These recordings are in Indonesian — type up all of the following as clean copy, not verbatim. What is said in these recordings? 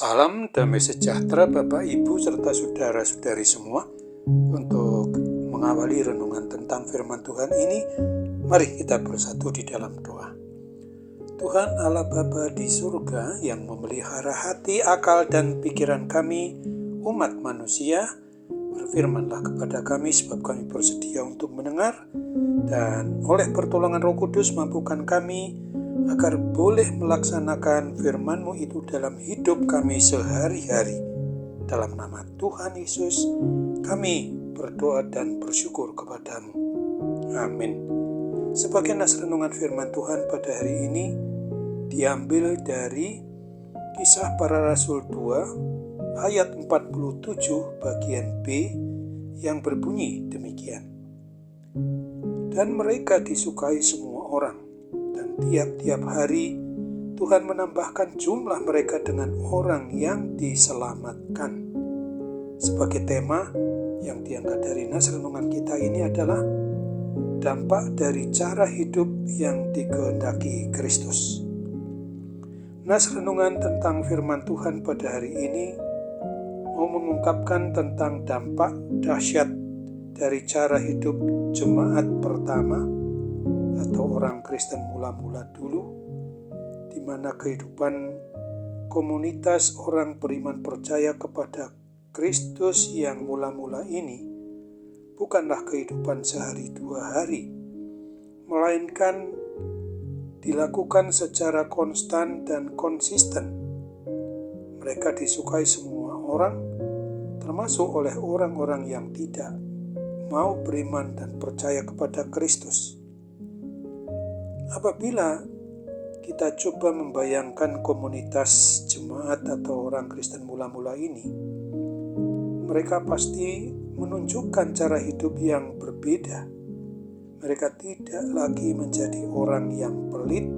Salam damai sejahtera Bapak, Ibu, serta saudara-saudari semua. Untuk mengawali renungan tentang firman Tuhan ini, mari kita bersatu di dalam doa. Tuhan Allah Bapa di surga yang memelihara hati, akal, dan pikiran kami, umat manusia, berfirmanlah kepada kami sebab kami bersedia untuk mendengar, dan oleh pertolongan Roh Kudus mampukan kami agar boleh melaksanakan firman-Mu itu dalam hidup kami sehari-hari. Dalam nama Tuhan Yesus, kami berdoa dan bersyukur kepadamu. Amin. Sebagai nas renungan firman Tuhan pada hari ini, diambil dari Kisah Para Rasul 2, ayat 47 bagian B, yang berbunyi demikian. Dan mereka disukai semua orang, dan tiap-tiap hari Tuhan menambahkan jumlah mereka dengan orang yang diselamatkan. Sebagai tema yang diangkat dari nas renungan kita ini adalah dampak dari cara hidup yang dikehendaki Kristus. Nas renungan tentang firman Tuhan pada hari ini mau mengungkapkan tentang dampak dahsyat dari cara hidup jemaat pertama atau orang Kristen mula-mula dulu, di mana kehidupan komunitas orang beriman percaya kepada Kristus yang mula-mula ini bukanlah kehidupan sehari dua hari, melainkan dilakukan secara konstan dan konsisten. Mereka disukai semua orang, termasuk oleh orang-orang yang tidak mau beriman dan percaya kepada Kristus. Apabila kita coba membayangkan komunitas jemaat atau orang Kristen mula-mula ini, mereka pasti menunjukkan cara hidup yang berbeda. Mereka tidak lagi menjadi orang yang pelit,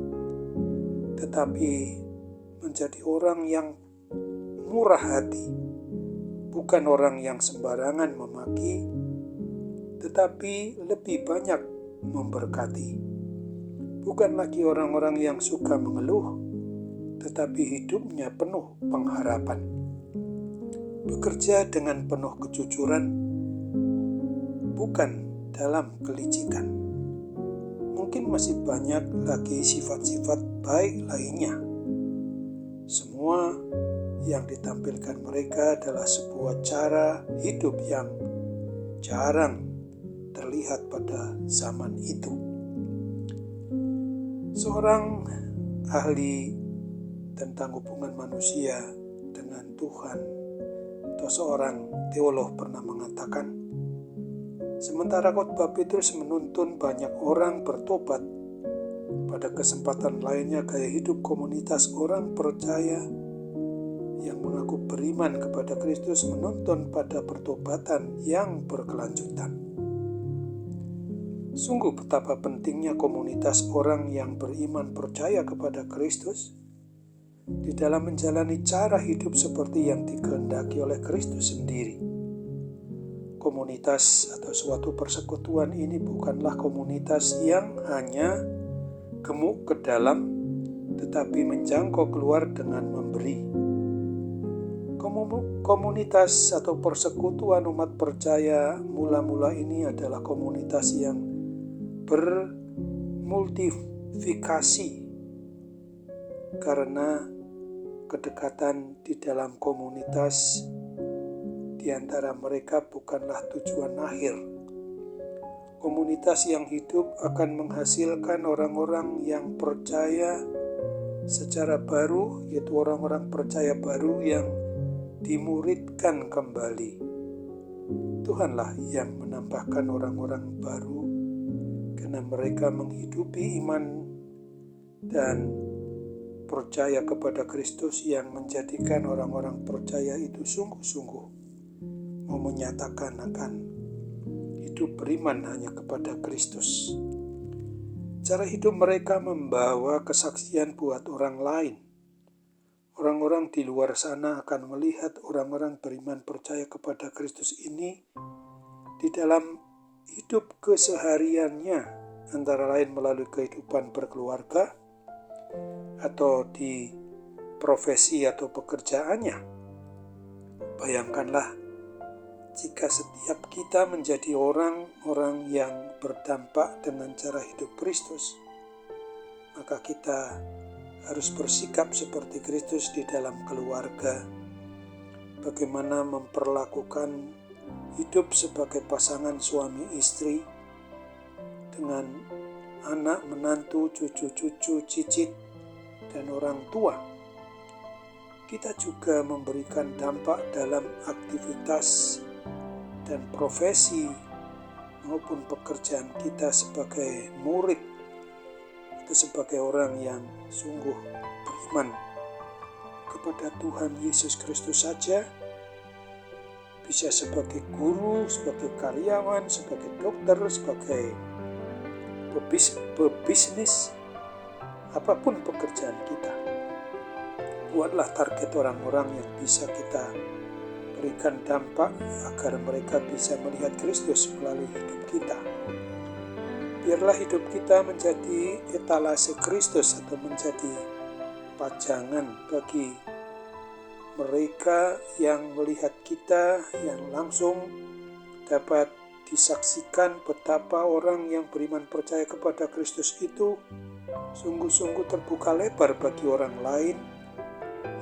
tetapi menjadi orang yang murah hati, bukan orang yang sembarangan memaki, tetapi lebih banyak memberkati. Bukan lagi orang-orang yang suka mengeluh, tetapi hidupnya penuh pengharapan. Bekerja dengan penuh kejujuran, bukan dalam kelicikan. Mungkin masih banyak lagi sifat-sifat baik lainnya. Semua yang ditampilkan mereka adalah sebuah cara hidup yang jarang terlihat pada zaman itu. Seorang ahli tentang hubungan manusia dengan Tuhan atau seorang teolog pernah mengatakan, sementara khotbah Petrus menuntun banyak orang bertobat, pada kesempatan lainnya gaya hidup komunitas orang percaya yang mengaku beriman kepada Kristus menuntun pada pertobatan yang berkelanjutan. Sungguh betapa pentingnya komunitas orang yang beriman percaya kepada Kristus di dalam menjalani cara hidup seperti yang dikehendaki oleh Kristus sendiri. Komunitas atau suatu persekutuan ini bukanlah komunitas yang hanya gemuk ke dalam, tetapi menjangkau keluar dengan memberi. Komunitas atau persekutuan umat percaya mula-mula ini adalah komunitas yang bermultifikasi, karena kedekatan di dalam komunitas di antara mereka bukanlah tujuan akhir. Komunitas yang hidup akan menghasilkan orang-orang yang percaya secara baru, yaitu orang-orang percaya baru yang dimuridkan kembali. Tuhanlah yang menambahkan orang-orang baru karena mereka menghidupi iman dan percaya kepada Kristus yang menjadikan orang-orang percaya itu sungguh-sungguh mau menyatakan akan hidup beriman hanya kepada Kristus. Cara hidup mereka membawa kesaksian buat orang lain. Orang-orang di luar sana akan melihat orang-orang beriman percaya kepada Kristus ini di dalam hidup kesehariannya, antara lain melalui kehidupan berkeluarga atau di profesi atau pekerjaannya. Bayangkanlah jika setiap kita menjadi orang-orang yang berdampak dengan cara hidup Kristus, maka kita harus bersikap seperti Kristus di dalam keluarga. Bagaimana memperlakukan hidup sebagai pasangan suami istri dengan anak, menantu, cucu-cucu, cicit, dan orang tua. Kita juga memberikan dampak dalam aktivitas dan profesi maupun pekerjaan kita sebagai murid atau sebagai orang yang sungguh beriman kepada Tuhan Yesus Kristus saja, bisa sebagai guru, sebagai karyawan, sebagai dokter, sebagai pebisnis, apapun pekerjaan kita. Buatlah target orang-orang yang bisa kita berikan dampak agar mereka bisa melihat Kristus melalui hidup kita. Biarlah hidup kita menjadi etalase Kristus atau menjadi pajangan bagi mereka yang melihat kita, yang langsung dapat disaksikan betapa orang yang beriman percaya kepada Kristus itu sungguh-sungguh terbuka lebar bagi orang lain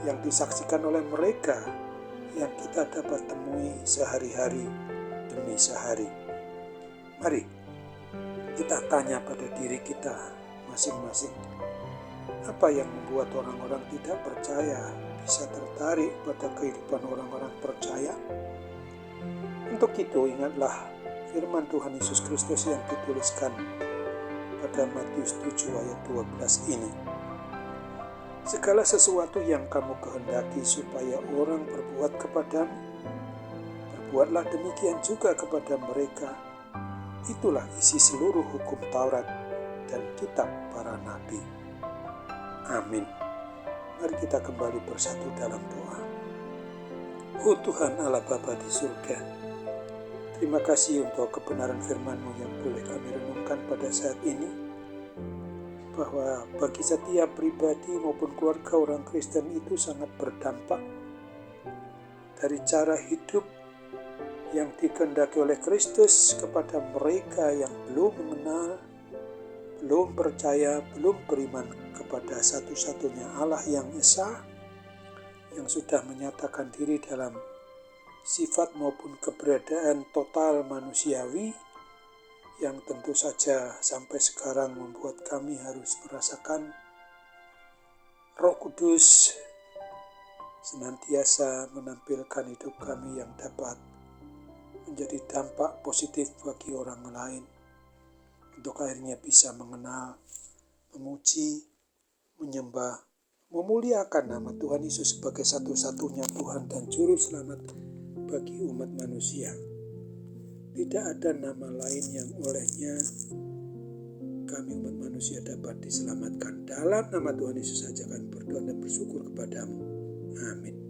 yang disaksikan oleh mereka yang kita dapat temui sehari-hari demi sehari. Mari kita tanya pada diri kita masing-masing, apa yang membuat orang-orang tidak percaya bisa tertarik pada kehidupan orang-orang percaya? Untuk itu ingatlah firman Tuhan Yesus Kristus yang dituliskan pada Matius 7 ayat 12 ini. Segala sesuatu yang kamu kehendaki supaya orang berbuat kepadamu, berbuatlah demikian juga kepada mereka. Itulah isi seluruh hukum Taurat dan kitab para nabi. Amin. Mari kita kembali bersatu dalam doa. Oh Tuhan Allah Bapa di surga, terima kasih untuk kebenaran firman-Mu yang boleh kami renungkan pada saat ini, bahwa bagi setiap pribadi maupun keluarga orang Kristen itu sangat berdampak dari cara hidup yang dikehendaki oleh Kristus kepada mereka yang belum mengenal, belum percaya, belum beriman kepada satu-satunya Allah yang esa, yang sudah menyatakan diri dalam sifat maupun keberadaan total manusiawi, yang tentu saja sampai sekarang membuat kami harus merasakan Roh Kudus senantiasa menampilkan hidup kami yang dapat menjadi dampak positif bagi orang lain, untuk akhirnya bisa mengenal, memuji, menyembah, memuliakan nama Tuhan Yesus sebagai satu-satunya Tuhan dan Juru Selamat bagi umat manusia. Tidak ada nama lain yang olehnya kami umat manusia dapat diselamatkan. Dalam nama Tuhan Yesus saja kami berdoa dan bersyukur kepadamu. Amin.